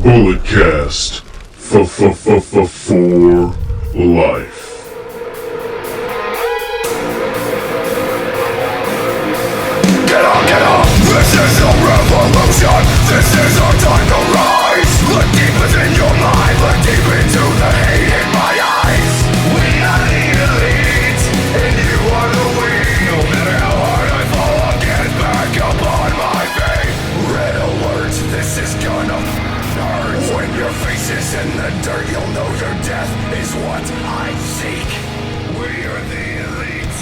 Bulletcast for life. Get up! This is a revolution! This is our time to rise! Look deep within your mind, look deep into the hate in my eyes. We are the elite, and you are the weak. No matter how hard I fall, I'll get back up on my feet. Red alert, this is gonna hurt. When your face is in the dirt, you'll know your death is what I seek. We are the elite,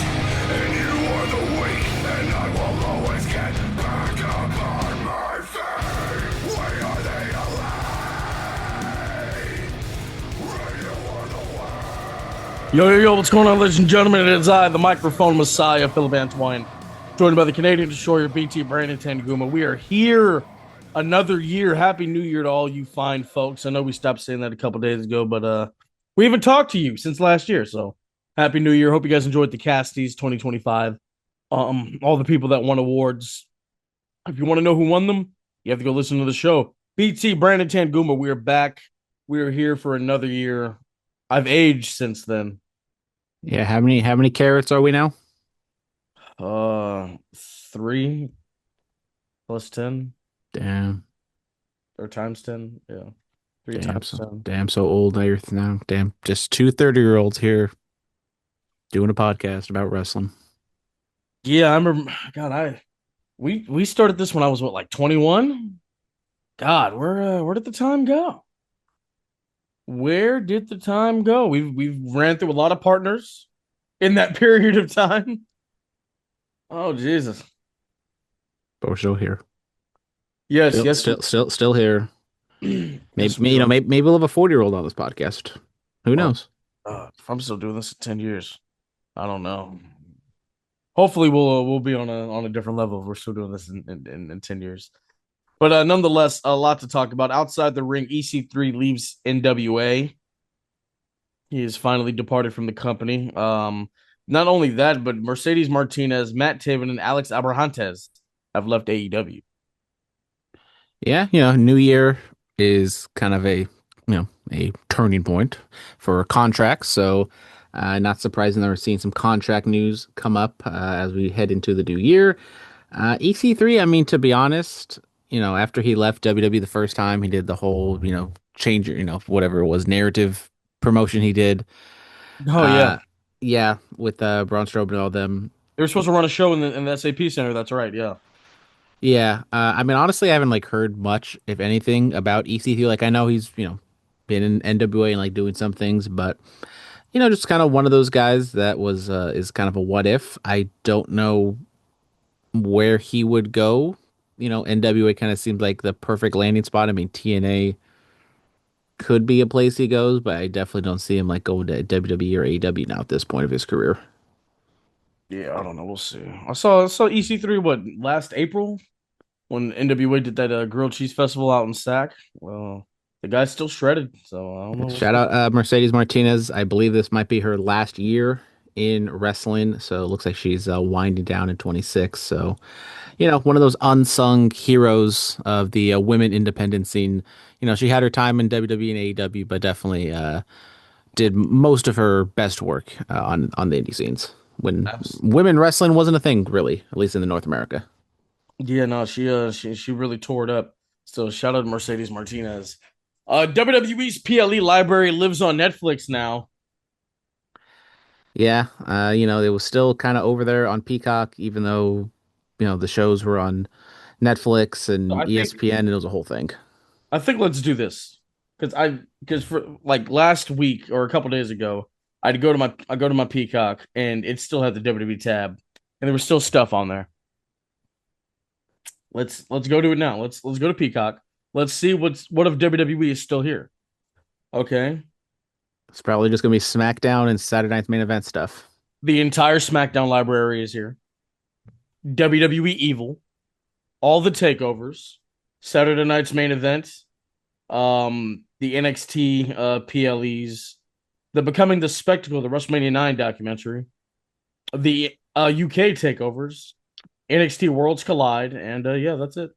and you are the weak, and I will always get back up on my feet. Why are they alive? You are the way. Yo, what's going on, ladies and gentlemen? It is I, the microphone messiah, Phillip Brandon, joined by the Canadian destroyer, BT Brandon Tanguma. We are here another year. Happy New Year to all you fine folks. I know we stopped saying that a couple days ago, but we haven't talked to you since last year, so Happy New Year. Hope you guys enjoyed the Casties 2025. All the people that won awards. If you want to know who won them, you have to go listen to the show. BT Brandon Tanguma, we are back. We are here for another year. I've aged since then. Yeah, how many carats are we now? 3 plus 10 Damn, or times 10. Yeah. 3 damn, times 10. damn, so old now. Damn, just two 30-year-olds here doing a podcast about wrestling. Yeah, I remember. God, we started this when I was like 21. God, where did the time go? Where did the time go? We've ran through a lot of partners in that period of time. Oh Jesus! But we're still here. Yes, Still here. Maybe maybe we'll have a 40-year-old on this podcast. Who knows? If I'm still doing this in 10 years, I don't know. Hopefully, we'll be on a different level if we're still doing this in 10 years. But nonetheless, a lot to talk about. Outside the ring, EC3 leaves NWA. He has finally departed from the company. Not only that, but Mercedes Martinez, Matt Taven, and Alex Abrahantes have left AEW. Yeah, New Year is kind of a turning point for contracts. So, not surprising that we're seeing some contract news come up as we head into the new year. EC3, I mean, to be honest, after he left WWE the first time, he did the whole, change, whatever it was, narrative promotion he did. Oh, yeah. Yeah, with Braun Strowman and all them. They were supposed to run a show in the SAP Center. That's right, yeah. Yeah, I mean, honestly, I haven't heard much, if anything, about EC3. I know he's been in NWA and doing some things, but just kind of one of those guys that was is kind of a what if. I don't know where he would go. NWA kind of seems like the perfect landing spot. I mean, TNA could be a place he goes, but I definitely don't see him going to WWE or AEW now at this point of his career. Yeah, I don't know. We'll see. I saw EC3 last April when NWA did that grilled cheese festival out in Sac. Well, the guy's still shredded, so I don't know. Shout out Mercedes Martinez. I believe this might be her last year in wrestling, so it looks like she's winding down at 26. So, one of those unsung heroes of the women independent scene. She had her time in WWE and AEW, but definitely did most of her best work on the indie scenes when women wrestling wasn't a thing, really, at least in the North America. Yeah, no, she really tore it up. So shout out to Mercedes Martinez. WWE's PLE library lives on Netflix now. Yeah, it was still kind of over there on Peacock, even though the shows were on Netflix and ESPN, and it was a whole thing. I think let's do this because for last week or a couple days ago, I go to my Peacock and it still had the WWE tab, and there was still stuff on there. Let's go to it now. Let's go to Peacock. Let's see what if WWE is still here. Okay. It's probably just gonna be SmackDown and Saturday Night's Main Event stuff. The entire SmackDown library is here. WWE Evil, all the takeovers, Saturday Night's Main Event, the NXT PLEs, the Becoming the Spectacle, the WrestleMania 9 documentary, the UK takeovers, NXT Worlds Collide, and yeah, that's it.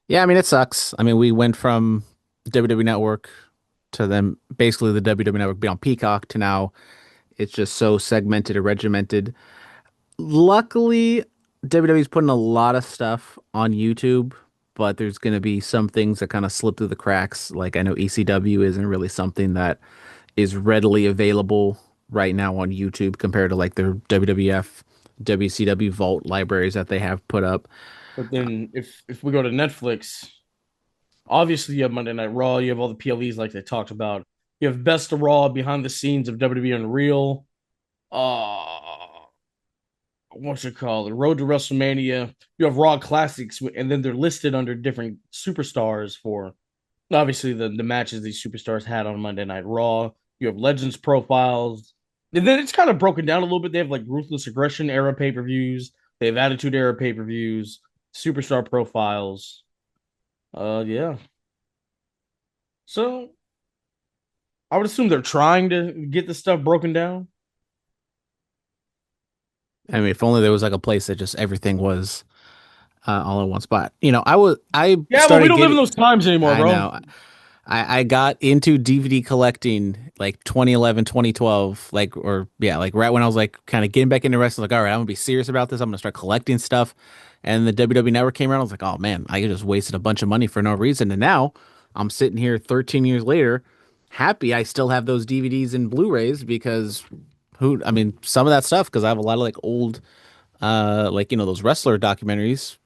Yeah, I mean it sucks. I mean we went from WWE Network to then basically the WWE Network being on Peacock to now it's just so segmented and regimented. Luckily, WWE's putting a lot of stuff on YouTube, but there's going to be some things that kind of slip through the cracks. Like I know ECW isn't really something that is readily available right now on YouTube compared to like their WWF, WCW Vault libraries that they have put up. But then if we go to Netflix, obviously you have Monday Night Raw, you have all the PLEs like they talked about. You have Best of Raw, behind the scenes of WWE Unreal. Uh what's it called? The Road to WrestleMania. You have Raw Classics, and then they're listed under different superstars for obviously the matches these superstars had on Monday Night Raw. You have Legends profiles, and then it's kind of broken down a little bit. They have like Ruthless Aggression era pay per views. They have Attitude era pay per views, superstar profiles. Yeah. So I would assume they're trying to get the stuff broken down. I mean, if only there was like a place that just everything was all in one spot. I Yeah, but we started don't live in getting. those times anymore, I bro. know. I got into DVD collecting like 2011, 2012, like, or yeah, like right when I was like kind of getting back into wrestling, like, all right, I'm gonna be serious about this. I'm gonna start collecting stuff. And the WWE Network came around. I was like, oh man, I just wasted a bunch of money for no reason. And now I'm sitting here 13 years later, happy I still have those DVDs and Blu-rays because I mean, some of that stuff, because I have a lot of like old, like, those wrestler documentaries.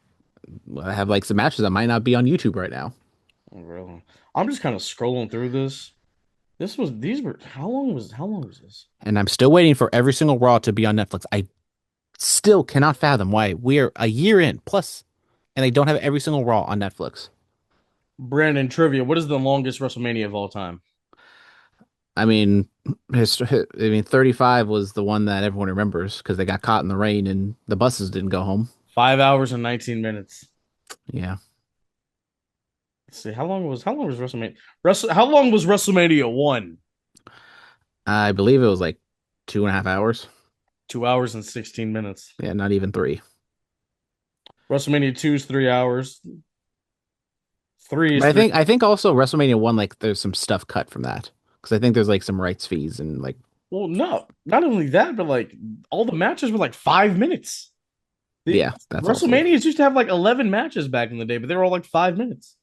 I have like some matches that might not be on YouTube right now. Oh, bro. I'm just kind of scrolling through this. This was these were how long was this? And I'm still waiting for every single Raw to be on Netflix. I still cannot fathom why we are a year in plus and they don't have every single Raw on Netflix. Brandon trivia. What is the longest WrestleMania of all time? I mean, 35 was the one that everyone remembers because they got caught in the rain and the buses didn't go home. 5 hours and 19 minutes. Yeah. Let's see. How long was WrestleMania? How long was WrestleMania one? I believe it was like 2.5 hours. 2 hours and 16 minutes. Yeah, not even three. WrestleMania two is 3 hours. Three is But I three. think I think also WrestleMania 1, like there's some stuff cut from that. Because I think there's like some rights fees and like Well, no, not only that, but like all the matches were like 5 minutes. The yeah, that's also WrestleManias used to have like 11 matches back in the day, but they were all like 5 minutes.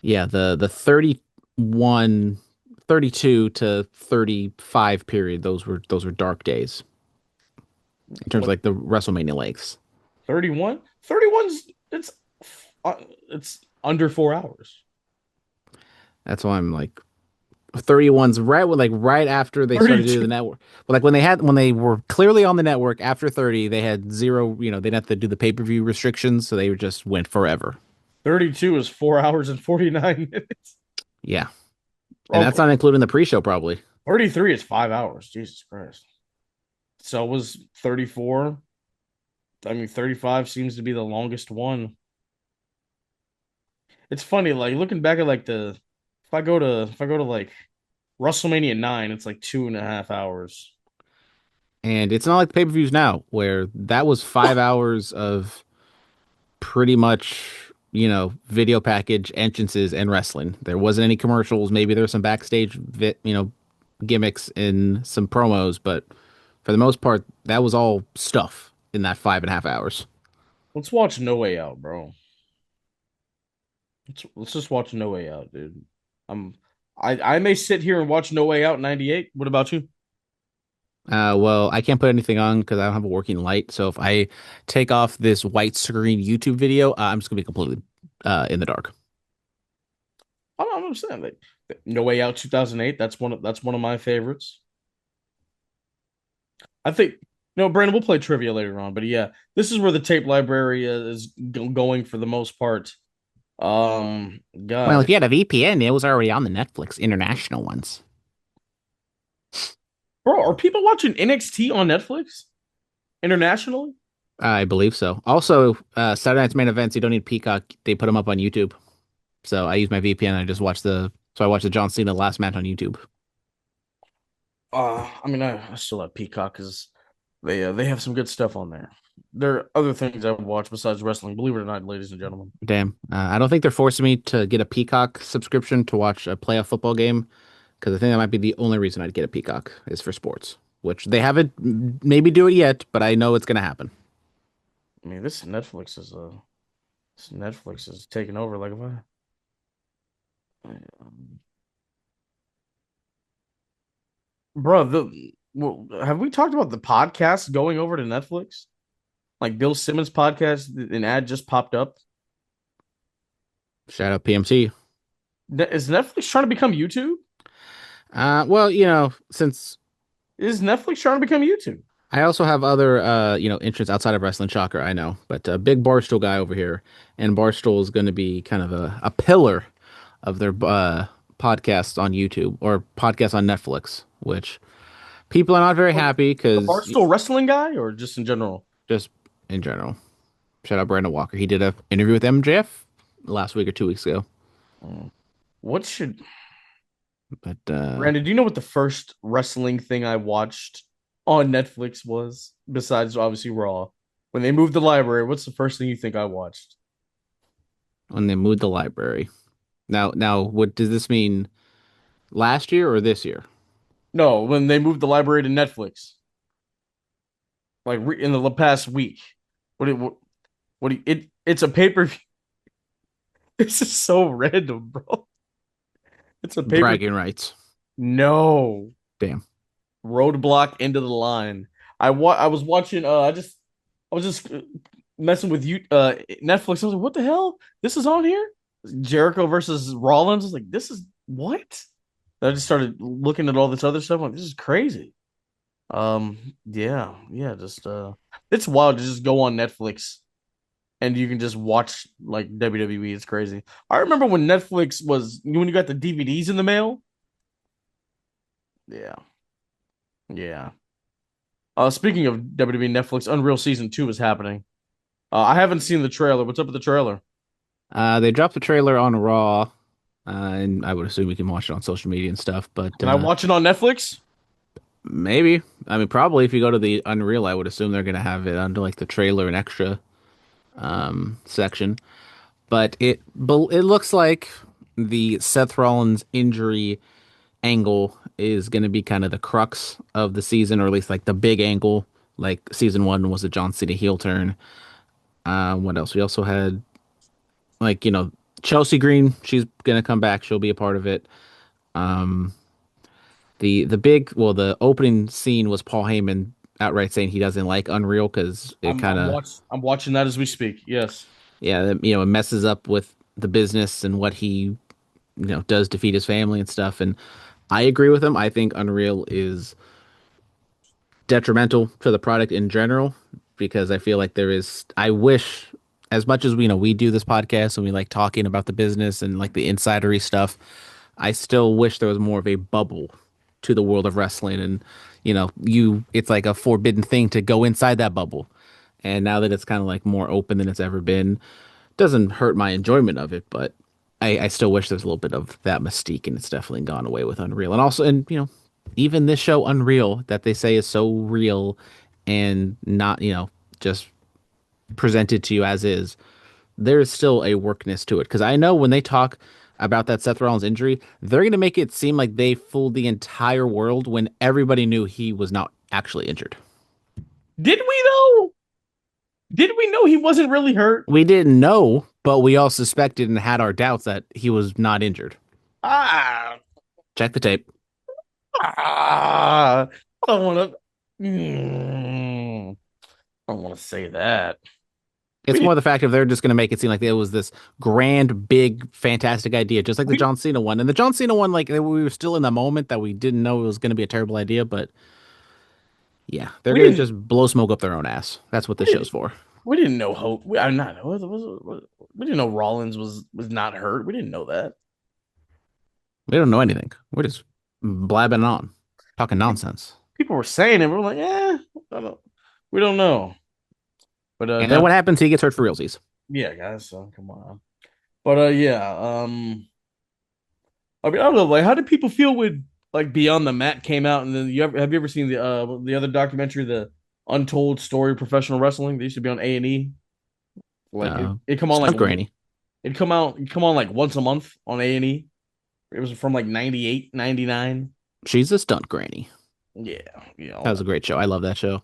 yeah, the 31, 32 to 35 period, those were dark days in terms of What like the WrestleMania lengths. 31? 31's uh, it's under 4 hours. That's why I'm like 31's right after they started doing 32. the network. Well, like when they were clearly on the network after 30, they had zero, they didn't have to do the pay-per-view restrictions, so they just went forever. 32 is 4 hours and 49 minutes. Yeah. And that's Okay. not including the pre-show probably. 33 is 5 hours. Jesus Christ. So was 34. I mean, 35 seems to be the longest one. It's funny, like looking back at like the if I go to like WrestleMania 9, it's like 2.5 hours. And it's not like the pay-per-views now where that was 5 hours of pretty much, video package entrances and wrestling. There wasn't any commercials. Maybe there were some backstage, gimmicks and some promos, but for the most part, that was all stuff in that 5.5 hours. Let's watch No Way Out, bro. Let's just watch No Way Out, dude. I'm I may sit here and watch No Way Out 98. What about you? Well, I can't put anything on because I don't have a working light. So if I take off this white screen YouTube video, I'm just gonna be completely in the dark. I don't understand. Like, No Way Out 2008. That's one of my favorites. I think no, Brandon. We'll play trivia later on, but yeah, this is where the tape library is going for the most part. Well, God, if you had a VPN, it was already on the Netflix international ones. bro, are people watching NXT on Netflix internationally? I believe so. Also, Saturday Night's main events, you don't need Peacock. They put them up on YouTube. So I use my VPN. And I just watch so I watched the John Cena last match on YouTube. I mean, I still have Peacock because they have some good stuff on there. There are other things I watch besides wrestling. Believe it or not, ladies and gentlemen. Damn. I don't think they're forcing me to get a Peacock subscription to watch a playoff football game because I think that might be the only reason I'd get a Peacock is for sports, which they haven't maybe do it yet, but I know it's gonna happen. I mean, this Netflix is taking over. Like if bro, have we talked about the podcast going over to Netflix? Like Bill Simmons podcast, an ad just popped up. Shout out PMC. Is Netflix trying to become YouTube? Well, since Is Netflix trying to become YouTube? I also have other interests outside of wrestling, shocker, I know, but a big Barstool guy over here, and Barstool is going to be kind of a pillar of their podcast on YouTube or podcast on Netflix, which people are not very Like happy the because Barstool wrestling guy, or just in general? just in general. Shout out Brandon Walker. He did a interview with MJF last week or 2 weeks ago. Mm. What should But Brandon? Do you know what the first wrestling thing I watched on Netflix was? Besides obviously Raw, when they moved the library, what's the first thing you think I watched? when they moved the library, now, what does this mean? Last year or this year? No, when they moved the library to Netflix, like in the past week. What do you, it's a pay-per-view. This is so random, bro. It's a paper. Bragging rights. No. Damn. Roadblock into the line. I was watching I was just messing with you Netflix. I was like, what the hell? This is on here? Jericho versus Rollins. I was like, this is what? And I just started looking at all this other stuff. I'm like, this is crazy. Yeah, just it's wild to just go on Netflix and you can just watch like WWE. It's crazy. I remember when Netflix was when you got the DVDs in the mail. Yeah. Yeah. Speaking of WWE Netflix, Unreal Season 2 is happening. I haven't seen the trailer. What's up with the trailer? They dropped the trailer on Raw, and I would assume we can watch it on social media and stuff, but Can I watch it on Netflix? maybe. I mean, probably if you go to the Unreal, I would assume they're gonna have it under like the trailer and extra section. But it looks like the Seth Rollins injury angle is gonna be kind of the crux of the season, or at least like the big angle. Like season one was the John Cena heel turn. What else? We also had like Chelsea Green. She's gonna come back. She'll be a part of it. Um, the opening scene was Paul Heyman outright saying he doesn't like Unreal because it kind of I'm watching that as we speak. Yes. yeah it messes up with the business and what he does to feed his family and stuff. And I agree with him. I think Unreal is detrimental to the product in general because I feel like I wish as much as we do this podcast and we like talking about the business and like the insidery stuff, I still wish there was more of a bubble to the world of wrestling. And it's like a forbidden thing to go inside that bubble. And now that it's kind of like more open than it's ever been, doesn't hurt my enjoyment of it, but I still wish there's a little bit of that mystique, and it's definitely gone away with Unreal. And also, and even this show Unreal that they say is so real and not just presented to you as is, there is still a workness to it. Because I know when they talk about that Seth Rollins injury, they're going to make it seem like they fooled the entire world when everybody knew he was not actually injured. Did we though? Did we know he wasn't really hurt? We didn't know, but we all suspected and had our doubts that he was not injured. Ah, Check the tape. I don't want to. I don't want to say that. It's We more the fact of they're just going to make it seem like it was this grand, big, fantastic idea, just like the we, John Cena one. And the John Cena one, like we were still in the moment that we didn't know it was going to be a terrible idea, but yeah, they're we going to didn't just blow smoke up their own ass. That's what we this show's didn't for. we didn't know hope. I'm not. We didn't know Rollins was not hurt. We didn't know that. We don't know anything. We're just blabbing on, talking nonsense. People were saying it. We are like, I don't, we don't know. But And then now, what happens? He gets hurt for realsies. yeah, guys. So come on. But yeah. I mean, I don't know. Like, how did people feel when like Beyond the Mat came out? And then have you ever seen the other documentary, the untold story of professional wrestling. They used to be on A&E. Like it come on like Stunt Granny. it come on like once a month on A&E. It was from like 98, 99. She's a stunt granny. Yeah, yeah, all That was that. a great show. I love that show.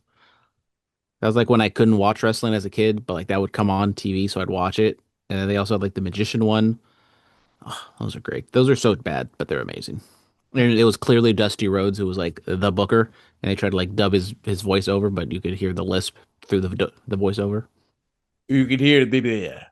That was like when I couldn't watch wrestling as a kid, but like that would come on TV, so I'd watch it. And then they also had like the magician one. Oh, those are great. Those are so bad, but they're amazing. And it was clearly Dusty Rhodes who was like the booker, and they tried to like dub his voice over, but you could hear the lisp through the voiceover. You could hear the baby. Yeah.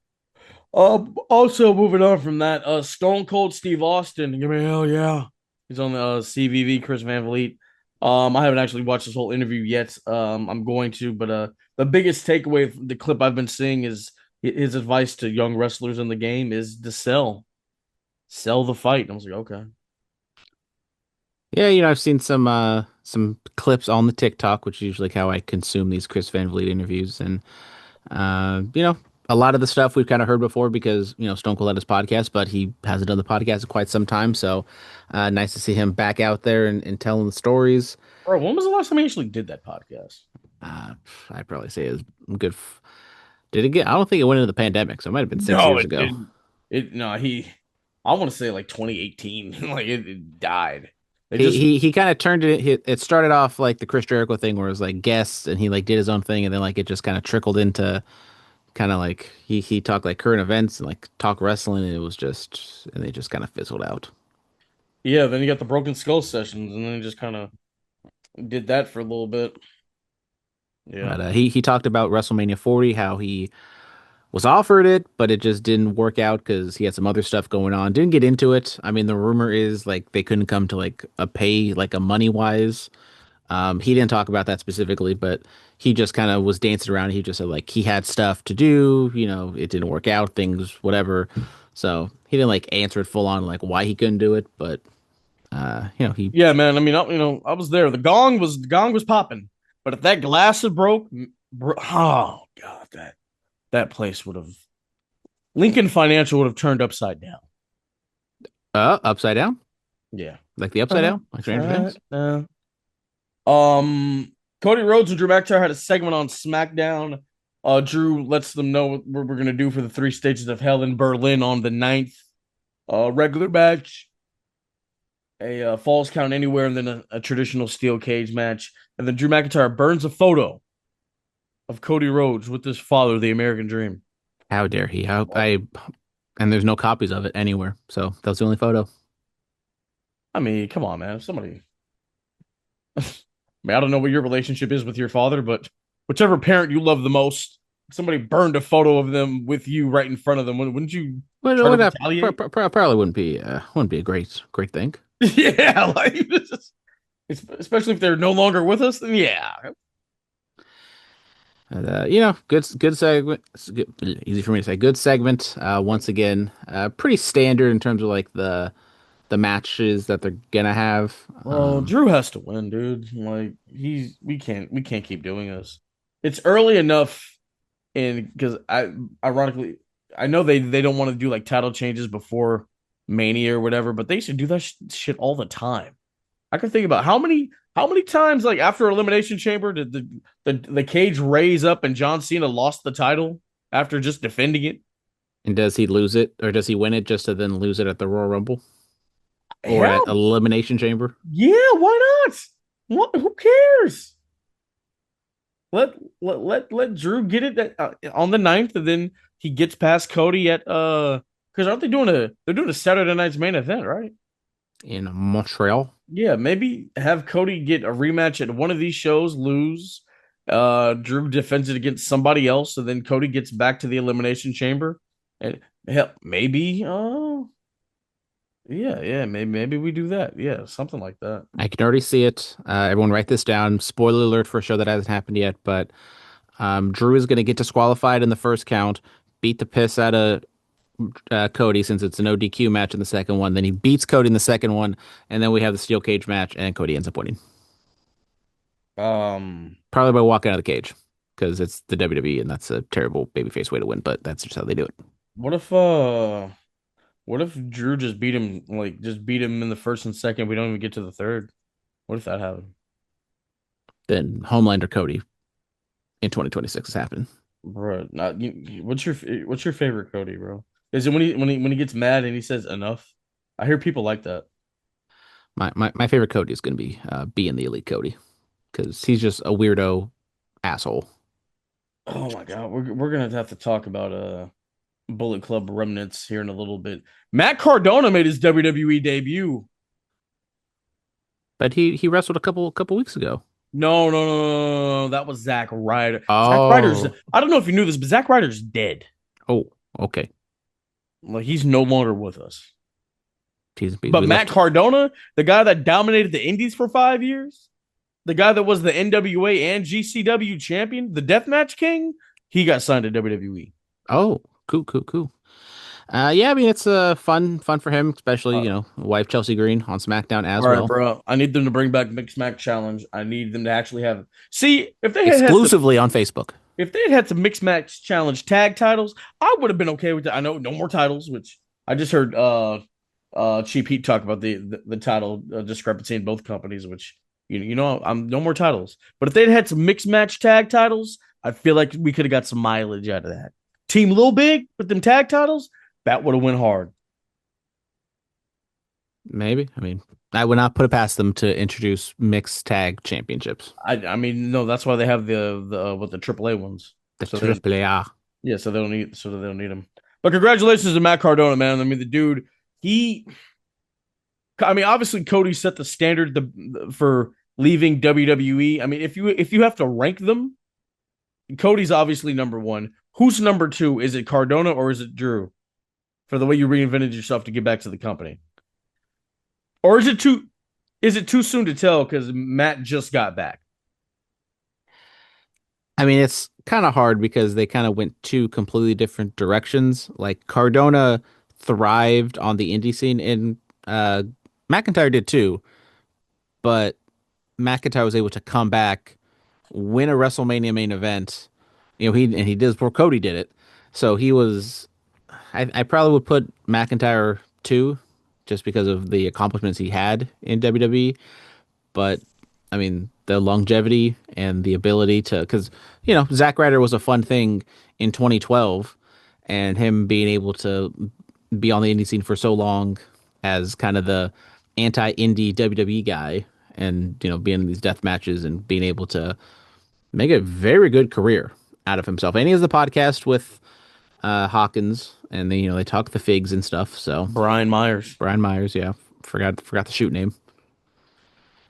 Also moving on from that, Stone Cold Steve Austin, give me hell yeah. He's on the CVV, Chris Van Vliet. I haven't actually watched this whole interview yet. I'm going to, but the biggest takeaway from the clip I've been seeing is his advice to young wrestlers in the game is to sell the fight. And I was like, okay. Yeah, I've seen some clips on the TikTok, which is usually how I consume these Chris Van Vliet interviews, and a lot of the stuff we've kind of heard before because Stone Cold had his podcast, but he hasn't done the podcast in quite some time. So nice to see him back out there and telling the stories. Bro, when was the last time he actually did that podcast? Uh, I'd probably say it's good. Did it get? I don't think it went into the pandemic, so it might have been six No, years it ago. didn't. I want to say like 2018. Like it died. It He just he he kind of turned it. It started off like the Chris Jericho thing, where it was like guests, and he like did his own thing, and then like it just kind of trickled into kind of like he talked like current events and like talk wrestling, and it was just and they just kind of fizzled out. yeah, then you got the Broken Skull sessions, and then he just kind of did that for a little bit. Yeah. But he talked about WrestleMania 40, how he was offered it, but it just didn't work out because he had some other stuff going on. Didn't get into it. I mean, the rumor is like they couldn't come to like a pay, like a money wise. He didn't talk about that specifically, but he just kind of was dancing around. He just said like he had stuff to do, it didn't work out, things, whatever. So he didn't like answer it full on like why he couldn't do it, but he Yeah, man. I mean, I was there. The gong was popping, but if that glass had broke, oh god, that place would have Lincoln Financial would have turned upside down. upside down, Yeah. like the upside down, like Stranger Things. Um, Cody Rhodes and Drew McIntyre had a segment on SmackDown. Drew lets them know what we're gonna do for the three stages of hell in Berlin on the 9th. Regular match, a falls count anywhere, and then a traditional steel cage match. And then Drew McIntyre burns a photo of Cody Rhodes with his father, the American Dream. How dare he? And there's no copies of it anywhere, so that was the only photo. I mean, come on, man. Somebody, I mean, I don't know what your relationship is with your father, but whichever parent you love the most, somebody burned a photo of them with you right in front of them. Wouldn't you But try to that retaliate? probably wouldn't be a great thing. Yeah, like especially if they're no longer with us. Then yeah, And, good segment. It's good, easy for me to say. Good segment. Once again, pretty standard in terms of like the matches that they're gonna have. well, Drew has to win, dude. Like we can't keep doing this. It's early enough, and because ironically, I know they don't want to do like title changes before Mania or whatever, but they used to do that shit all the time. I can think about how many times like after Elimination Chamber did the cage raise up and John Cena lost the title after just defending it. And does he lose it or does he win it just to then lose it at the Royal Rumble or at Hell, Elimination Chamber? yeah, why not? What? Who cares? Let Drew get it on the 9th, and then he gets past Cody at because aren't they doing they're doing a Saturday night's main event, right? In Montreal. Yeah, maybe have Cody get a rematch at one of these shows, lose. Drew defends it against somebody else, and then Cody gets back to the Elimination Chamber. And hell, maybe, yeah, maybe we do that. Yeah, something like that. I can already see it. Everyone write this down. Spoiler alert for a show that hasn't happened yet, but Drew is going to get disqualified in the first count, beat the piss out of Cody since it's an ODQ match in the second one. Then he beats Cody in the second one, and then we have the steel cage match, and Cody ends up winning. Um, Probably by walking out of the cage because it's the WWE, and that's a terrible babyface way to win, but that's just how they do it. what if uh, what if Drew just beat him in the first and second? We don't even get to the third. What if that happened? Then Homelander Cody. in 2026 is happening. Bro, not what's your favorite Cody, bro? Is it when he gets mad and he says enough? I hear people like that. My favorite Cody is going to be being the Elite Cody because he's just a weirdo asshole. Oh my God, we're gonna have to talk about Bullet Club remnants here in a little bit. Matt Cardona made his WWE debut. But he wrestled a couple weeks ago. No, no, no, no, no, no, that was Zack Ryder. Zack Ryder's. Oh, I don't know if you knew this, but Zack Ryder's dead. oh, okay. Like he's no longer with us. We But Matt left. Cardona, the guy that dominated the Indies for 5 years, the guy that was the NWA and GCW champion, the Deathmatch King, he got signed to WWE. Oh, cool, cool, cool. Yeah, I mean it's fun for him, especially Uh, wife Chelsea Green on SmackDown all as right, well, bro. I need them to bring back Mixed Match Challenge. I need them to actually have. See, exclusively on Facebook. if they had some Mixed Match Challenge tag titles, I would have been okay with that. I know no more titles, which I just heard Cheap Heat talk about the title discrepancy in both companies, which I'm no more titles. But if they'd had some Mixed Match tag titles, I feel like we could have got some mileage out of that. Team Lil Big with them tag titles, that would have went hard. Maybe. I mean, I would not put it past them to introduce mixed tag championships. I mean, no, that's why they have the with the AAA ones. The So they triple A. yeah, so they don't need them. But congratulations to Matt Cardona, man. I mean, the dude, he I mean, obviously Cody set the standard for leaving WWE. I mean, if you have to rank them, Cody's obviously number one. Who's number two? Is it Cardona or is it Drew? For the way you reinvented yourself to get back to the company, or is it too soon to tell because Matt just got back? I mean, it's kind of hard because they kind of went two completely different directions. Like Cardona thrived on the indie scene, and McIntyre did too. But McIntyre was able to come back, win a WrestleMania main event. He did this before Cody did it. So he was. I probably would put McIntyre two, just because of the accomplishments he had in WWE. But I mean, the longevity and the ability to, because Zack Ryder was a fun thing in 2012, and him being able to be on the indie scene for so long as kind of the anti-indie WWE guy, and being in these death matches and being able to make a very good career out of himself. And he has the podcast with Hawkins, and they talk the figs and stuff. So Brian Myers. Brian Myers, yeah, forgot the shoot name.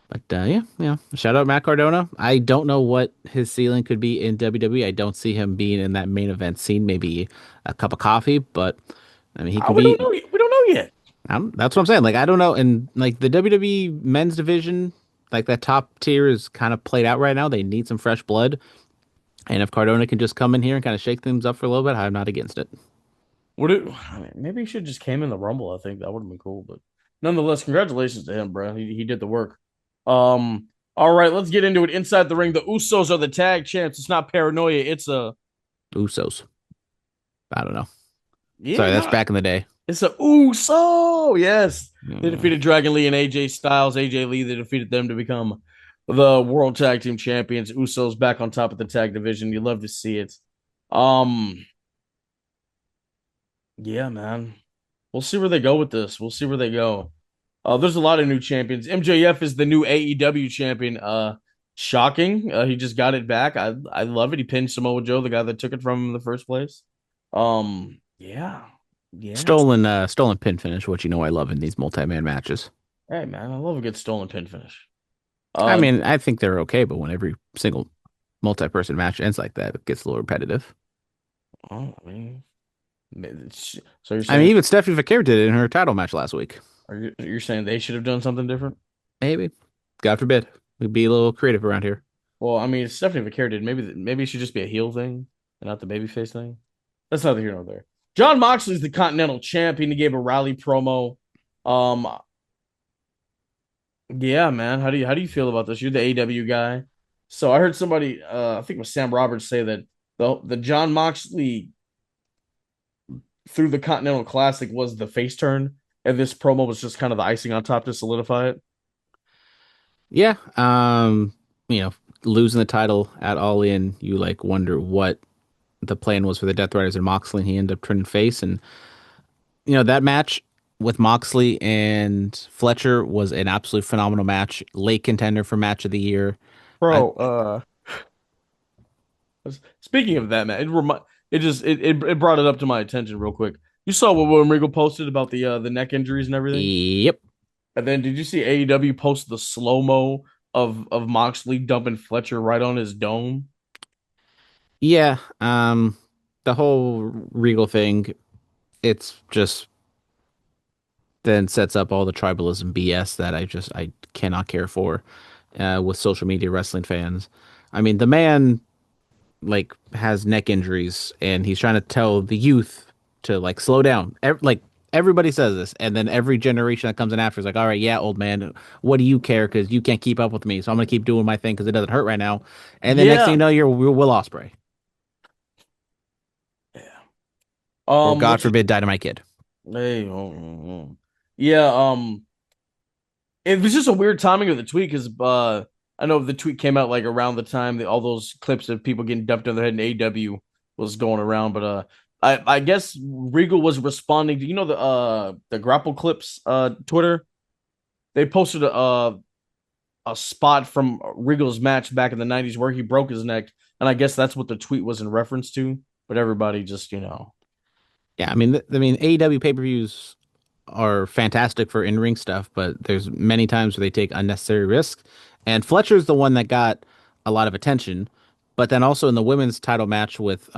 But yeah, yeah. Shout out Matt Cardona. I don't know what his ceiling could be in WWE. I don't see him being in that main event scene. Maybe a cup of coffee, but I mean, he can We don't be. know. We don't know yet. That's what I'm saying. Like, I don't know. And like the WWE men's division, like that top tier is kind of played out right now. They need some fresh blood. And if Cardona can just come in here and kind of shake things up for a little bit, I'm not against it. I mean, maybe he should just came in the Rumble. I think that would have been cool. But nonetheless, congratulations to him, bro. He did the work. All right, let's get into it. Inside the ring, the Usos are the tag champs. It's not paranoia. It's a Usos. I don't know. yeah, Sorry, that's no, back in the day. it's a Uso. Yes, they Mm. defeated Dragon Lee and AJ Styles. AJ Lee, they defeated them to become the World Tag Team Champions. Usos back on top of the tag division. You love to see it. Um, yeah, man. We'll see where they go with this. We'll see where they go. There's a lot of new champions. MJF is the new AEW champion. Shocking. He just got it back. I love it. He pinned Samoa Joe, the guy that took it from him in the first place. Yeah, yeah. Stolen pin finish, which I love in these multi-man matches. Hey man, I love a good stolen pin finish. I Uh, mean, I think they're okay, but when every single multi-person match ends like that, it gets a little repetitive. oh, I mean, so you're I mean, saying even Stephanie Vaquer did it in her title match last week. you're saying they should have done something different? Maybe, God forbid, we'd be a little creative around here. Well, I mean, if Stephanie Vaquer did. Maybe it should just be a heel thing and not the babyface thing. That's neither here nor there. John Moxley's the Continental Champion. He gave a rally promo. Um, yeah, man. How do you feel about this? You're the AW guy. So I heard somebody, I think it was Sam Roberts, say that the John Moxley through the Continental Classic was the face turn, and this promo was just kind of the icing on top to solidify it. Yeah, you know, losing the title at All In, you like wonder what the plan was for the Death Riders and Moxley, and he ended up turning face. And that match with Moxley and Fletcher was an absolutely phenomenal match, late contender for match of the year. I Bro, speaking of that, man, it brought it up to my attention real quick. You saw what William Regal posted about the neck injuries and everything, Yep. and then did you see AEW post the slow mo of Moxley dumping Fletcher right on his dome? Yeah, the whole Regal thing, it's just then sets up all the tribalism BS that I cannot care for with social media wrestling fans. I mean, the man like has neck injuries and he's trying to tell the youth to like slow down. Like everybody says this, and then every generation that comes in after is like, all right, yeah, old man, what do you care? Because you can't keep up with me, so I'm gonna keep doing my thing because it doesn't hurt right now. And then next thing Yeah. you know, you're Will Ospreay Yeah. or God What's forbid, Dynamite Kid. hey, yeah, it was just a weird timing of the tweet because I know the tweet came out like around the time that all those clips of people getting dumped on their head in AW was going around, but I guess Regal was responding to the grapple clips Twitter. They posted a spot from Regal's match back in the 90s where he broke his neck, and I guess that's what the tweet was in reference to. But everybody just Yeah, I mean, AEW pay-per-views are fantastic for in-ring stuff, but there's many times where they take unnecessary risks. And Fletcher's the one that got a lot of attention, but then also in the women's title match with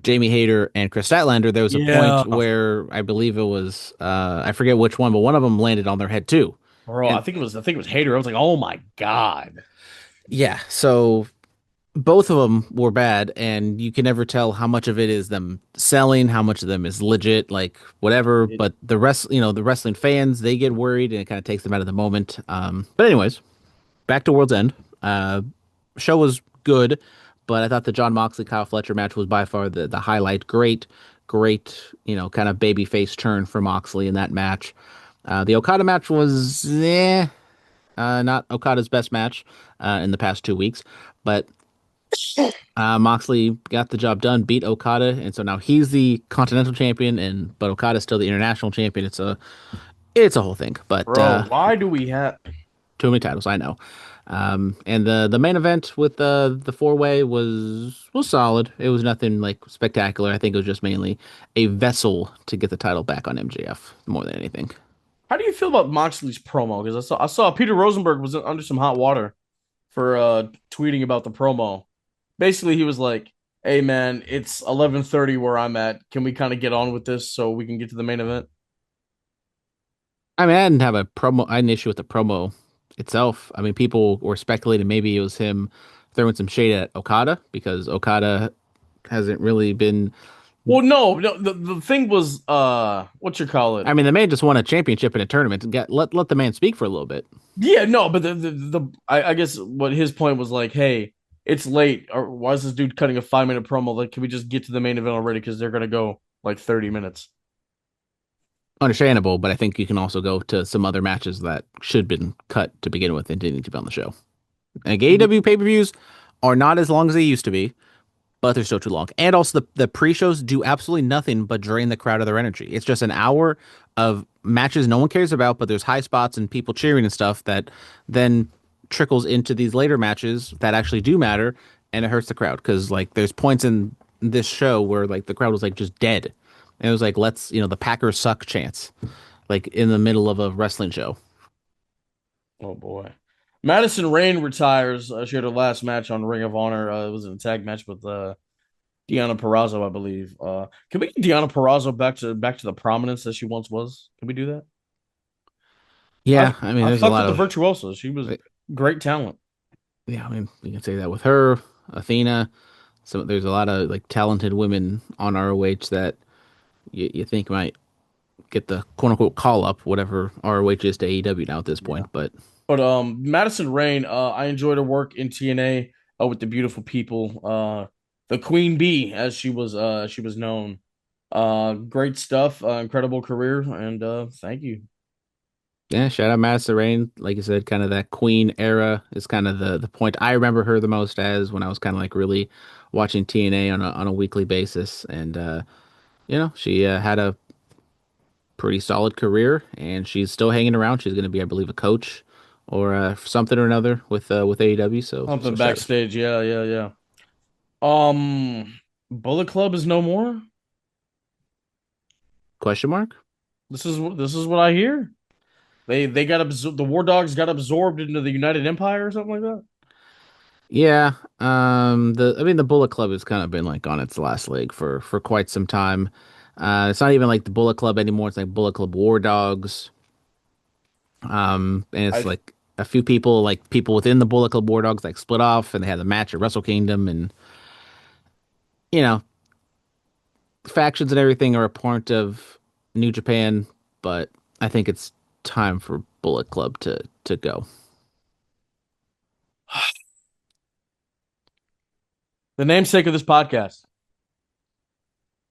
Jamie Hayter and Chris Statlander, there was a point yeah, where I believe it was I forget which one, but one of them landed on their head too. bro. And I think it was Hater. I was like, oh my god. yeah, so both of them were bad, and you can never tell how much of it is them selling, how much of them is legit, like whatever. It, But the wrestling fans, they get worried, and it kind of takes them out of the moment. But anyways, back to World's End. Uh, Show was good, but I thought the John Moxley Kyle Fletcher match was by far the highlight. Great, kind of baby face turn for Moxley in that match. The Okada match was not Okada's best match in the past 2 weeks, but Moxley got the job done, beat Okada, and so now he's the Continental Champion, and but Okada's still the International Champion. It's a whole thing, but bro, why do we have? too many titles, I know. And the main event with the four way was solid. It was nothing like spectacular. I think it was just mainly a vessel to get the title back on MJF more than anything. How do you feel about Moxley's promo? Because I saw Peter Rosenberg was under some hot water for tweeting about the promo. Basically, he was like, "Hey man, it's 11:30 where I'm at. Can we kind of get on with this so we can get to the main event?" I mean, I didn't have a promo. I had an issue with the promo itself. I mean, people were speculating maybe it was him throwing some shade at Okada because Okada hasn't really been. Well, no. The thing was, what you call it? I mean, the man just won a championship in a tournament. And let the man speak for a little bit. Yeah, no, but I guess what his point was like, hey, it's late. Or why is this dude cutting a 5 minute promo? Like, can we just get to the main event already? Because they're gonna go like 30 minutes. Understandable, but I think you can also go to some other matches that should have been cut to begin with and didn't need to be on the show. Like AEW pay-per-views are not as long as they used to be, but they're still too long. And also the pre-shows do absolutely nothing but drain the crowd of their energy. It's just an hour of matches no one cares about, but there's high spots and people cheering and stuff that then trickles into these later matches that actually do matter, and it hurts the crowd because like there's points in this show where like the crowd was like just dead. And it was like let's the Packers suck chance like in the middle of a wrestling show. Oh boy. Madison Rain retires. She had her last match on Ring of Honor. It was a tag match with Deanna Perrazzo, I believe. Can we get Deanna Perrazzo back to the prominence that she once was? Can we do that? I Yeah, I mean I there's a fucked lot with the of virtuoso. She was great talent. yeah, I mean you can say that with her, Athena. So there's a lot of like talented women on ROH that you think might get the quote unquote call up, whatever ROH is to AEW now at this Yeah. point. But But Madison Rain, I enjoyed her work in TNA with the beautiful people. The Queen Bee, as she was known. Great stuff, incredible career, and thank you. Yeah, shout out Madison Rain. Like you said, kind of that Queen era is kind of the point I remember her the most as when I was kind of like really watching TNA on a weekly basis. And she had a pretty solid career, and she's still hanging around. She's going to be, I believe, a coach or something or another with AEW. So Something shout backstage. Yeah, yeah, yeah. Bullet Club is no more. question mark. This is what I hear. They got the War Dogs got absorbed into the United Empire or something like that. Yeah, the Bullet Club has kind of been like on its last leg for quite some time. It's not even like the Bullet Club anymore. It's like Bullet Club War Dogs. And it's I like a few people, like people within the Bullet Club War Dogs, like split off and they had a match at Wrestle Kingdom, and you know, factions and everything are a part of New Japan, but I think it's time for Bullet Club to go. the namesake of this podcast.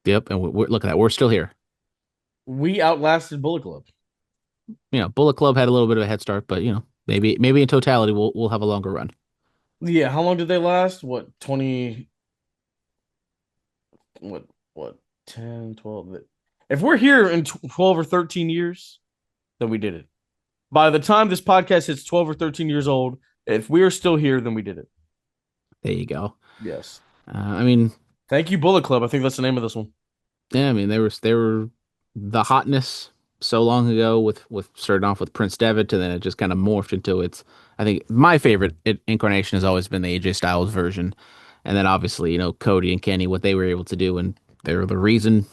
Yep, and look at that, we're still here. We outlasted Bullet Club. Bullet Club had a little bit of a head start, but maybe in totality we'll have a longer run. Yeah, how long did they last? What, 20, what, what, 10, 12? If we're here in 12 or 13 years, then we did it. By the time this podcast hits 12 or 13 years old, if we are still here, then we did it. There you go. Yes. I mean, Thank you, Bullet Club. I think that's the name of this one. yeah, I mean they were the hotness so long ago with starting off with Prince Devitt, and then it just kind of morphed into its. I think my favorite incarnation has always been the AJ Styles version, and then obviously Cody and Kenny, what they were able to do, and they're the reason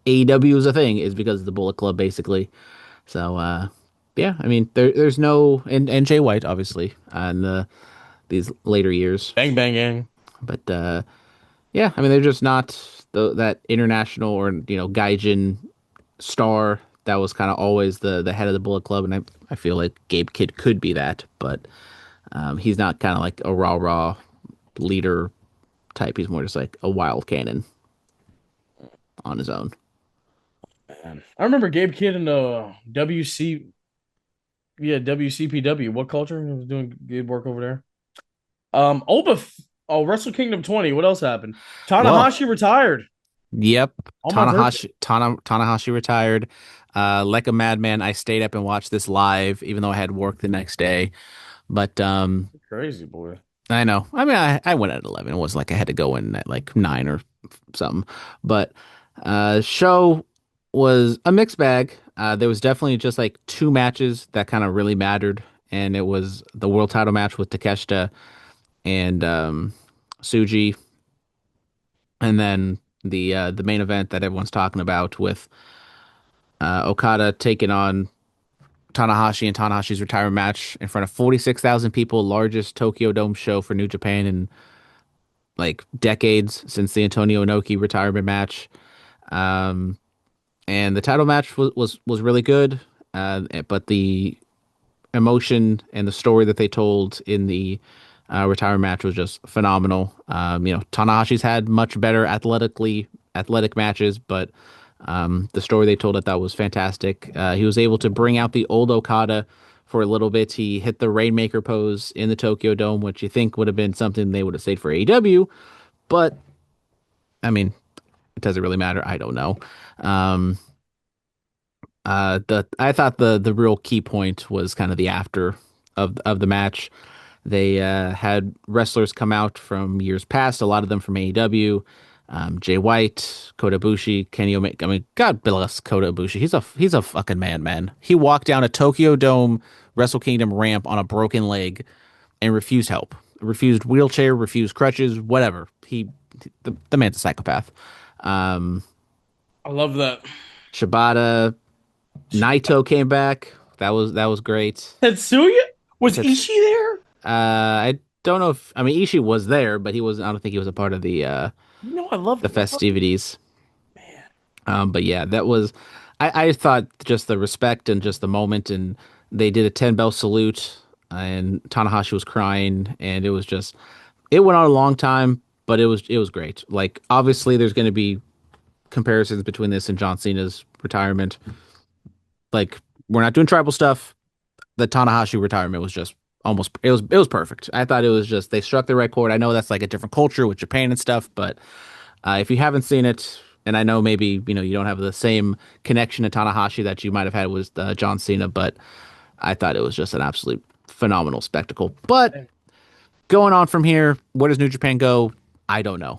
AEW is a thing is because of the Bullet Club basically. So yeah, I mean there's no and Jay White obviously in these later years, Bang, bang, gang. but yeah, I mean they're just not that international or gaijin star that was kind of always the head of the Bullet Club, and I feel like Gabe Kidd could be that, but he's not kind of like a rah leader type. He's more just like a wild cannon on his own. Man. I remember Gabe Kidd in the WCPW. What culture? He was doing good work over there. Wrestle Kingdom 20. What else happened? Well, Tanahashi retired yep, on my birthday. Tanahashi retired. Like a madman, I stayed up and watched this live, even though I had work the next day. But Crazy boy. I know. I mean, I went at 11. It wasn't like I had to go in at like 9 or something. But show was a mixed bag. There was definitely just like two matches that kind of really mattered, and it was the world title match with Takeshita and Suji, and then the main event that everyone's talking about with Okada taking on Tanahashi and Tanahashi's retirement match in front of 46,000 people, largest Tokyo Dome show for New Japan in like decades since the Antonio Inoki retirement match. Um, and the title match was really good, but the emotion and the story that they told in the retirement match was just phenomenal. Tanahashi's had much better athletic matches, but the story they told, that was fantastic. He was able to bring out the old Okada for a little bit. He hit the Rainmaker pose in the Tokyo Dome, which you think would have been something they would have saved for AEW, but I mean, it doesn't really matter. I don't know. Um, the I thought the real key point was kind of the after of the match. They had wrestlers come out from years past, a lot of them from AEW. Jay White, Kota Ibushi, Kenny Omega. I mean, God bless Kota Ibushi. He's a fucking man. He walked down a Tokyo Dome Wrestle Kingdom ramp on a broken leg and refused help, refused wheelchair, refused crutches, whatever. The man's a psychopath. Um, I love that. Shibata, Naito came back. That was great. Tetsuya? Was That's Ishii there? I don't know if I mean Ishii was there, but he was I don't think he was a part of I love the festivities. man. But yeah, that was I thought just the respect and just the moment, and they did a 10 bell salute, and Tanahashi was crying, and it went on a long time, but it was great. Like obviously there's going to be comparisons between this and John Cena's retirement. Like we're not doing tribal stuff. The Tanahashi retirement was just almost it was perfect. I thought it was just they struck the right chord. I know that's like a different culture with Japan and stuff, but if you haven't seen it, and I know maybe you don't have the same connection to Tanahashi that you might have had with John Cena, but I thought it was just an absolute phenomenal spectacle. But going on from here, where does New Japan go? I don't know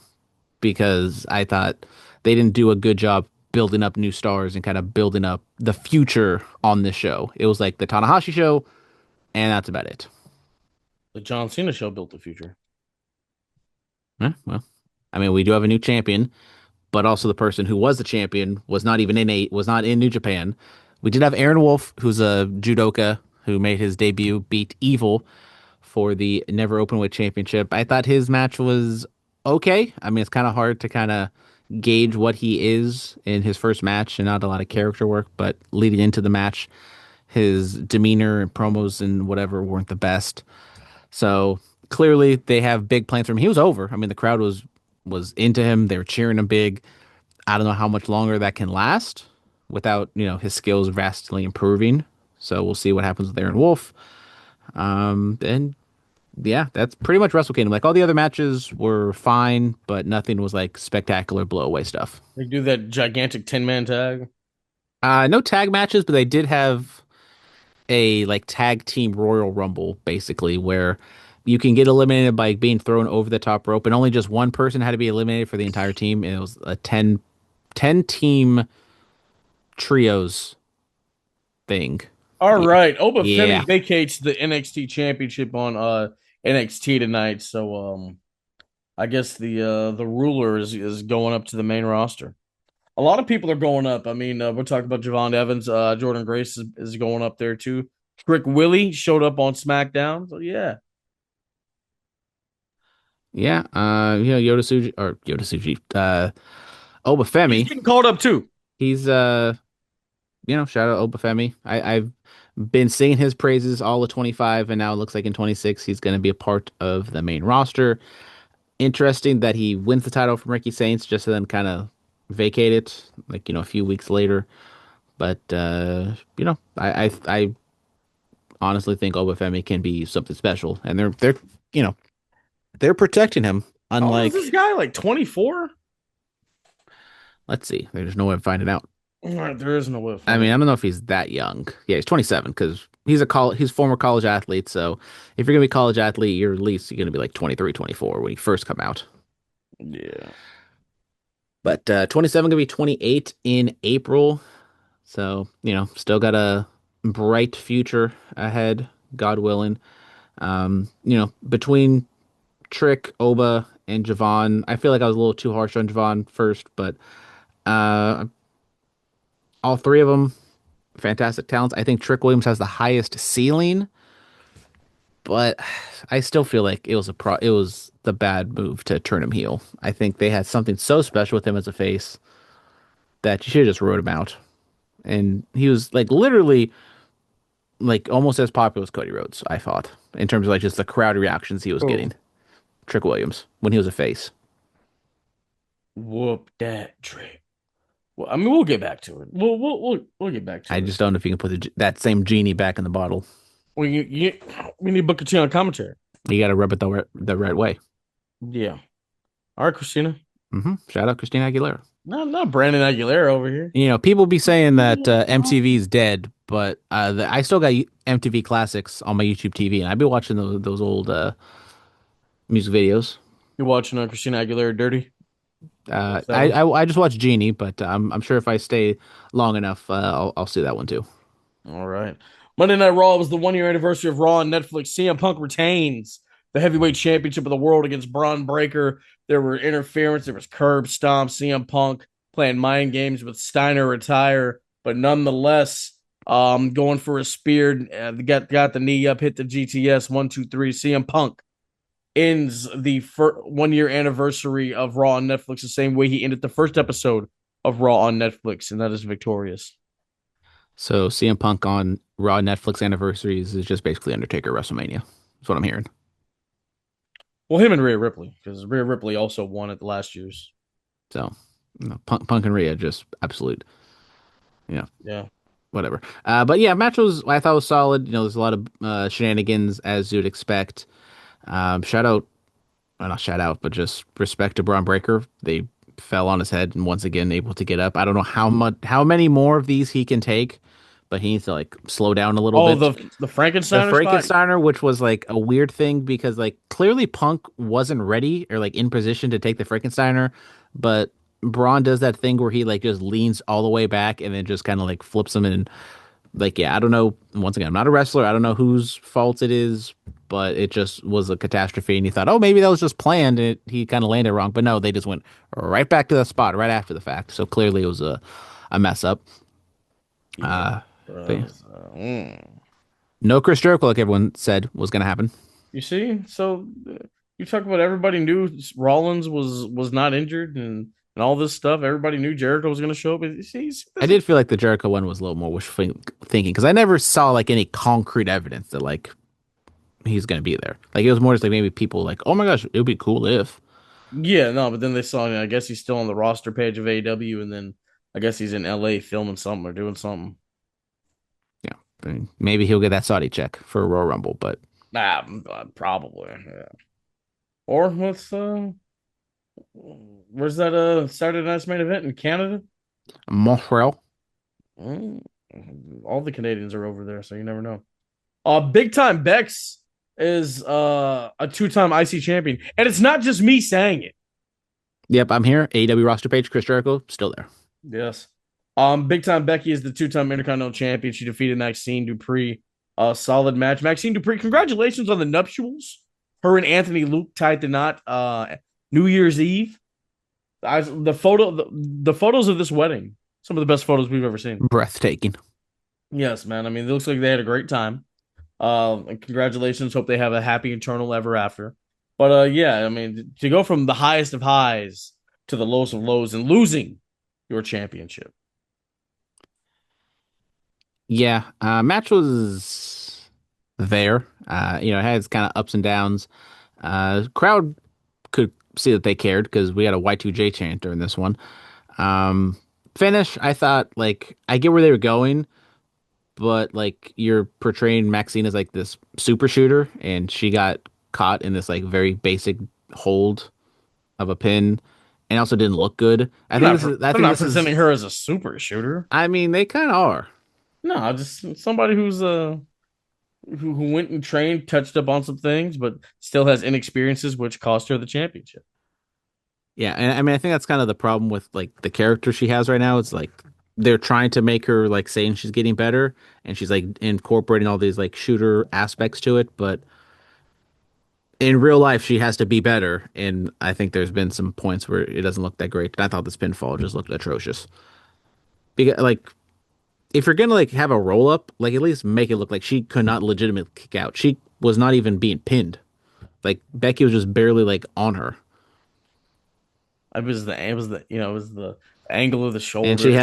because I thought they didn't do a good job building up new stars and kind of building up the future on this show. It was like the Tanahashi show, and that's about it. The John Cena show built the future. Well, I mean, we do have a new champion, but also the person who was the champion was not in New Japan. We did have Aaron Wolf, who's a judoka who made his debut, beat Evil for the Never Openweight Championship. I thought his match was okay. I mean, it's kind of hard to kind of gauge what he is in his first match and not a lot of character work, but leading into the match, his demeanor and promos and whatever weren't the best. So clearly they have big plans for him. He was over. I mean, the crowd was into him. They were cheering him big. I don't know how much longer that can last without, his skills vastly improving. So we'll see what happens with Aaron Wolf. And yeah, that's pretty much Wrestle Kingdom. Like all the other matches were fine, but nothing was like spectacular blow away stuff. They do that gigantic 10-man tag. No tag matches, but they did have a like tag team Royal Rumble basically where you can get eliminated by being thrown over the top rope, and only just one person had to be eliminated for the entire team. And it was a ten team trios thing. All Yeah. right. Oba Yeah. Femi vacates the NXT championship on NXT tonight. So I guess the ruler is going up to the main roster. A lot of people are going up. I mean, we're talking about Javon Evans. Jordan Grace is going up there too. Trick Willie showed up on SmackDown. So yeah. Yeah. Yoda Suji or Yoda Suji. He's Obafemi. getting called up too. He's shout out Obafemi. I've been singing his praises all of 25, and now it looks like in 26 he's going to be a part of the main roster. Interesting that he wins the title from Ricky Saints just to then kind of vacate it, like a few weeks later. But I honestly think Obafemi can be something special, and you know they're protecting him. How old is this Unlike, guy? Like 24? let's see, there's no way of finding out. All right, there is no way. I mean, I don't know if he's that young. Yeah, he's 27 because he's former college athlete. So if you're gonna be a college athlete, you're at least you're gonna be like 23, 24 when you first come out. Yeah. But 27 gonna be 28 in April. So still got a bright future ahead, God willing. Between Trick, Oba, and Javon, I feel like I was a little too harsh on Javon first, but uh, all three of them fantastic talents. I think Trick Williams has the highest ceiling, but I still feel like it was the bad move to turn him heel. I think they had something so special with him as a face that you should have just wrote him out. And he was like literally like almost as popular as Cody Rhodes, I thought, in terms of like just the crowd reactions he was Oh, getting. Trick Williams when he was a face. whoop that trick. Well, I mean, we'll get back to it. We'll get back I to it. just don't know if you can put that same genie back in the bottle. We need Booker T on commentary. You got to rub it the right way. Yeah. All right, Christina. Shout out Christina Aguilera. Not Brandon Aguilera over here. People be saying that MTV's dead, but I still got MTV Classics on my YouTube TV, and I've been watching those old music videos. You're watching Christina Aguilera Dirty. What's that I, one? I I just watched Genie, but I'm sure if I stay long enough, I'll see that one too. All right. Monday Night Raw was the 1 year anniversary of Raw on Netflix. CM Punk retains the heavyweight championship of the world against Braun Breaker. There were interference. There was curb stomp. CM Punk playing mind games with Steiner retire, but nonetheless, going for a spear. Got the knee up, hit the GTS 1, 2, 3. CM Punk ends the 1 year anniversary of Raw on Netflix the same way he ended the first episode of Raw on Netflix, and that is victorious. So CM Punk on Raw Netflix anniversaries is just basically Undertaker WrestleMania. That's what I'm hearing. Well, him and Rhea Ripley, because Rhea Ripley also won at the last year's. So Punk and Rhea just absolute. Yeah. whatever. But yeah, match was I thought was solid. You know, there's a lot of shenanigans as you'd expect. Shout out, well, not shout out, but just respect to Braun Breaker. They fell on his head and once again able to get up. I don't know how many more of these he can take, but he needs to like slow down a little Oh, bit. the The Frankensteiner spot. Frankensteiner, which was like a weird thing because like clearly Punk wasn't ready or like in position to take the Frankensteiner, but Braun does that thing where he like just leans all the way back and then just kind of like flips him and like yeah, I don't know. Once again, I'm not a wrestler. I don't know whose fault it is, but it just was a catastrophe. And he thought, oh, maybe that was just planned. And he kind of landed wrong, but no, they just went right back to the spot right after the fact. So clearly it was a mess up. Yeah. Uh, but yeah. Mm. No Chris Jericho, like everyone said was going to happen. You see, so you talk about everybody knew Rollins was not injured and all this stuff. Everybody knew Jericho was going to show up. You see I did feel like the Jericho one was a little more wishful thinking because I never saw like any concrete evidence that like he's gonna be there. Like it was more just like maybe people like, oh my gosh, it would be cool if. Yeah, no, but then they saw. I guess he's still on the roster page of AEW, and then I guess he's in LA filming something or doing something. Yeah, I mean, maybe he'll get that Saudi check for a Royal Rumble, but Probably. Yeah. Or where's that Saturday night's main event in Canada? Montreal. Mm, all the Canadians are over there, so you never know. Big time Bex is a two-time IC champion, and it's not just me saying it. Yep, I'm here. AEW roster page, Chris Jericho, still there. Yes. Big time Becky is the two-time Intercontinental Champion. She defeated Maxine Dupree. Solid match. Maxine Dupree, congratulations on the nuptials. Her and Anthony Luke tied the knot New Year's Eve. The photos of this wedding, some of the best photos we've ever seen. Breathtaking. Yes, man. I mean, it looks like they had a great time. And congratulations. Hope they have a happy eternal ever after. But yeah, I mean, to go from the highest of highs to the lowest of lows and losing your championship. Yeah, match was there. You know, it had its kind of ups and downs. Crowd could see that they cared because we had a Y2J chant during this one. Finish, I thought like I get where they were going, but like you're portraying Maxine as like this super shooter, and she got caught in this like very basic hold of a pin, and also didn't look good. I think this is. I I'm think not this is. presenting her as a super shooter. I mean, they kind of are. No, just somebody who went and trained, touched up on some things, but still has inexperiences, which cost her the championship. Yeah, and I mean, I think that's kind of the problem with like the character she has right now. It's like they're trying to make her like saying she's getting better, and she's like incorporating all these like shooter aspects to it, but in real life she has to be better. And I think there's been some points where it doesn't look that great. And I thought this pinfall just looked atrocious. Because like if you're gonna like have a roll up, like at least make it look like she could not legitimately kick out. She was not even being pinned. Like Becky was just barely like on her. It was the angle of the And shoulders. she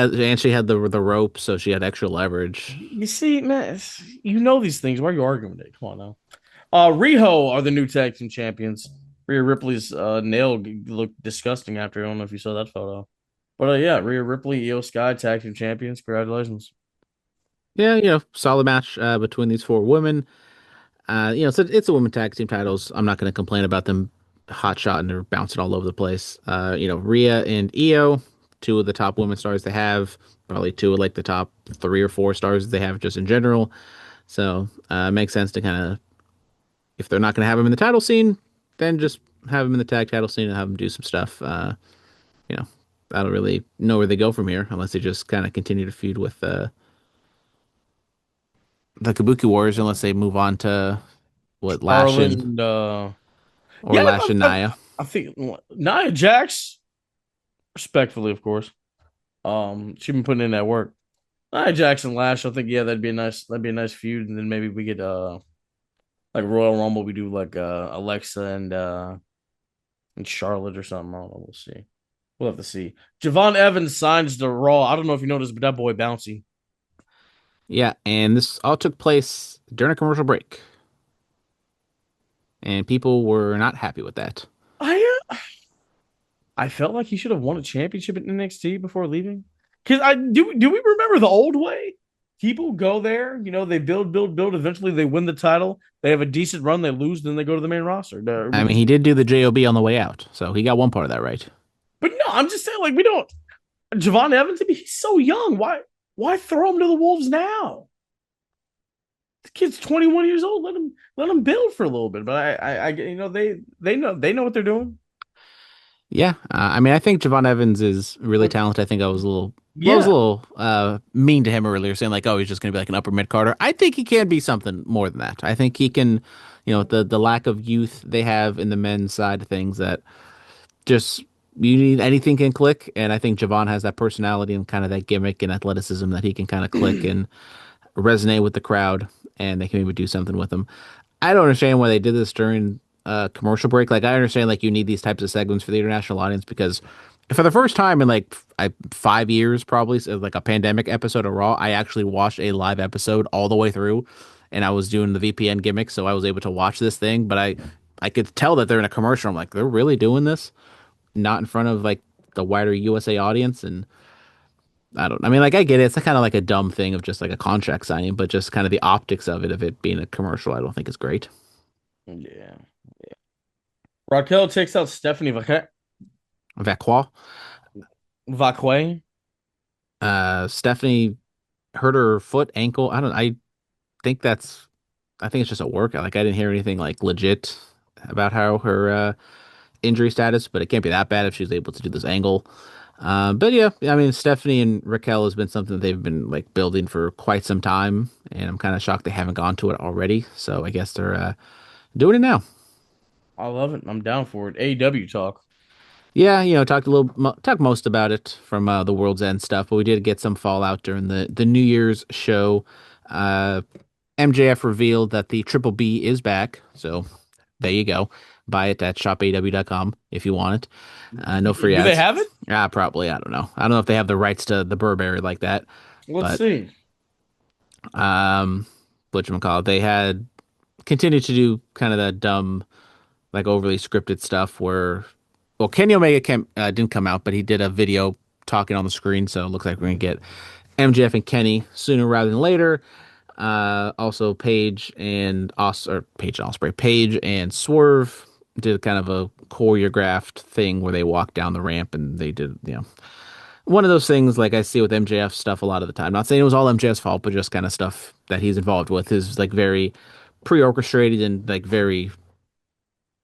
had the rope, so she had extra leverage. You see, man, you know these things. Why are you arguing with it? Come on now. Riho are the new tag team champions. Rhea Ripley's nail looked disgusting after. I don't know if you saw that photo, but yeah, Rhea Ripley, Io Sky, tag team champions. Congratulations. Yeah, you know, solid match between these four women. You know, so it's a women tag team titles. I'm not going to complain about them hot shot and they're bouncing all over the place. You know, Rhea and Io, two of the top women stars they have, probably two of like the top 3 or 4 stars they have just in general. So it makes sense to kind of, if they're not going to have them in the title scene, then just have them in the tag title scene and have them do some stuff. You know, I don't really know where they go from here unless they just kind of continue to feud with the Kabuki Warriors, unless they move on to what Lash and Harland, or yeah, Lash and Nia. I think Nia Jax, respectfully, of course. She been putting in that work. Nia Jax and Lash, I think, yeah, that'd be a nice feud, and then maybe we get like Royal Rumble, we do like Alexa and Charlotte or something. I don't know. We'll see. We'll have to see. Javon Evans signs the Raw. I don't know if you noticed, but that boy bouncy. Yeah, and this all took place during a commercial break, and people were not happy with that. I felt like he should have won a championship at NXT before leaving. Cause do we remember the old way? people go there, they build, build, build. Eventually, they win the title. They have a decent run. They lose, then they go to the main roster. I mean, he did do the job on the way out, so he got one part of that right. But no, I'm just saying, like, we don't. Javon Evans, I mean, he's so young. Why throw him to the Wolves now? The kid's 21 years old. Let him build for a little bit. But they know what they're doing. Yeah, I mean, I think Javon Evans is really talented. I think I was a Yeah, little mean to him earlier, saying like, "Oh, he's just going to be like an upper mid Carter." I think he can be something more than that. I think he can, the lack of youth they have in the men's side of things that just you need anything can click, and I think Javon has that personality and kind of that gimmick and athleticism that he can kind of click and resonate with the crowd, and they can maybe do something with him. I don't understand why they did this during commercial break. Like I understand like you need these types of segments for the international audience because for the first time in like 5 years, probably so like a pandemic episode of Raw, I actually watched a live episode all the way through, and I was doing the VPN gimmick, so I was able to watch this thing. But I could tell that they're in a commercial. I'm like, they're really doing this, not in front of like the wider USA audience, and I don't. I mean, like I get it. It's kind of like a dumb thing of just like a contract signing, but just kind of the optics of it being a commercial, I don't think is great. yeah. Raquel takes out Stephanie Vacqua. Vacque. Stephanie hurt her foot, ankle. I think that's. I think it's just a workout. Like I didn't hear anything like legit about how her injury status, but it can't be that bad if she's able to do this angle. But yeah, I mean, Stephanie and Raquel has been something that they've been like building for quite some time, and I'm kind of shocked they haven't gone to it already. So I guess they're doing it now. I love it. I'm down for it. AEW talk. Yeah, talked most about it from the World's End stuff, but we did get some fallout during the New Year's show. Uh, MJF revealed that the Triple B is back, so there you go. Buy it at shopaw.com if you want it. No free Do they ads. have it? Probably. I don't know. I don't know if they have the rights to the Burberry like that, Let's but see. um, whatchamacallit, they had continued to do kind of that dumb, like overly scripted stuff where, well, Kenny Omega didn't come out, but he did a video talking on the screen, so it looks like we're gonna get MJF and Kenny sooner rather than later. Also Paige and Swerve did kind of a choreographed thing where they walked down the ramp and they did, one of those things like I see with MJF stuff a lot of the time. Not saying it was all MJF's fault, but just kind of stuff that he's involved with is like very pre-orchestrated and like very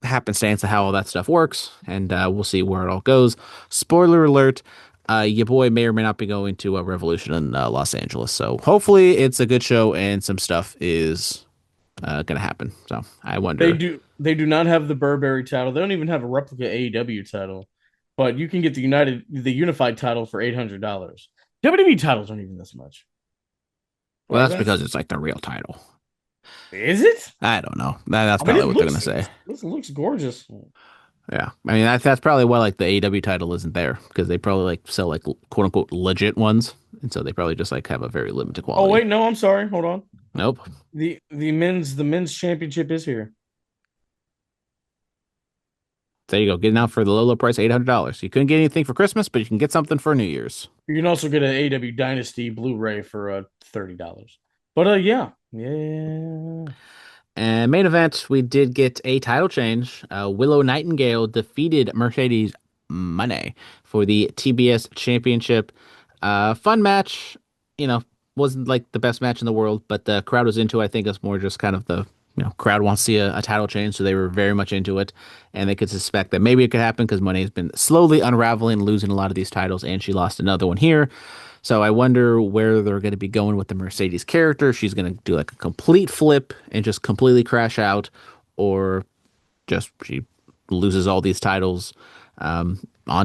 happenstance of how all that stuff works. And we'll see where it all goes. Spoiler alert. Your boy may or may not be going to a Revolution in Los Angeles. So hopefully it's a good show and some stuff is going to happen. So I They wonder. do they do not have the Burberry title. They don't even have a replica AEW title. But you can get the unified title for $800. WWE titles aren't even this much. Well, Like that's because that's it's like the real title. is it? I don't know. That's I mean, probably what they're going to say. this looks gorgeous. Yeah. I mean, that's probably why like the AEW title isn't there because they probably like sell like quote unquote legit ones. And so they probably just like have a very limited Oh quality. wait, no, I'm sorry. Hold on. Nope. The men's championship is here. There you go. Getting out for the low, low price, $800. You couldn't get anything for Christmas, but you can get something for New Year's. You can also get an AEW Dynasty Blu-ray for $30. But yeah, yeah. And main event, we did get a title change. Willow Nightingale defeated Mercedes Money for the TBS Championship. Fun match. You know, wasn't like the best match in the world, but the crowd was into it. I think it's more just kind of the crowd wants to see a title change, so they were very much into it, and they could suspect that maybe it could happen because Money has been slowly unraveling, losing a lot of these titles, and she lost another one here. So I wonder where they're going to be going with the Mercedes character. She's going to do like a complete flip and just completely crash out, or just she loses all these titles on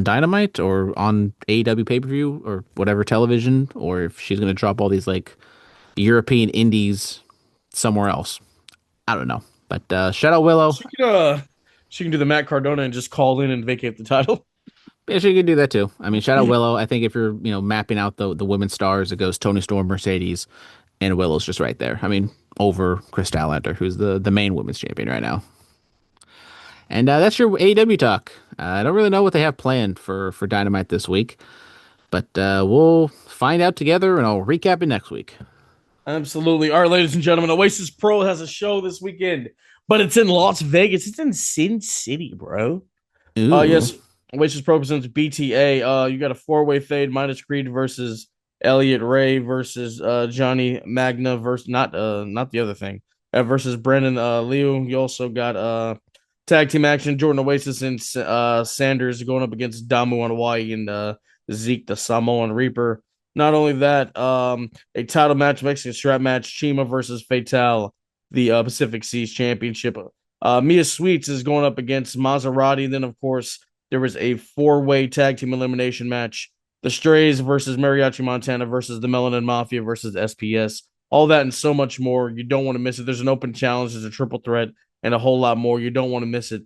Dynamite or on AEW pay per view or whatever television, or if she's going to drop all these like European indies somewhere else. I don't know. But shout out Willow. She can do the Matt Cardona and just call in and vacate the title. Yeah, she could do that too. I mean, shout out Willow. I think if you're, mapping out the women's stars, it goes Tony Storm, Mercedes, and Willow's just right there. I mean, over Chris Statlander, who's the main women's champion right now. And that's your AEW talk. I don't really know what they have planned for Dynamite this week, but we'll find out together, and I'll recap it next week. Absolutely. All right, ladies and gentlemen, Oasis Pro has a show this weekend, but it's in Las Vegas. It's in Sin City, bro. Ooh. Yes, Oasis Pro presents BTA. You got a four-way fade, Midas Creed versus Elliot Ray versus Johnny Magna versus not the other thing. Versus Brendan Liu. You also got tag team action, Jordan Oasis and Sanders going up against Damu on Hawaii and Zeke the Samoan Reaper. Not only that, a title match, Mexican strap match, Chima versus Fatal, the Pacific Seas Championship. Mia Sweets is going up against Maserati. Then, of course, there was a four-way tag team elimination match. The Strays versus Mariachi Montana versus the Melanin Mafia versus SPS. All that and so much more. You don't want to miss it. There's an open challenge. There's a triple threat and a whole lot more. You don't want to miss it.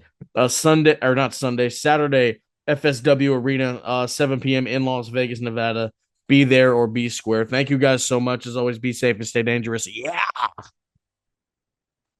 Sunday, or not Sunday, Saturday, FSW Arena, 7 p.m. in Las Vegas, Nevada. Be there or be square. Thank you guys so much. As always, be safe and stay dangerous. Yeah.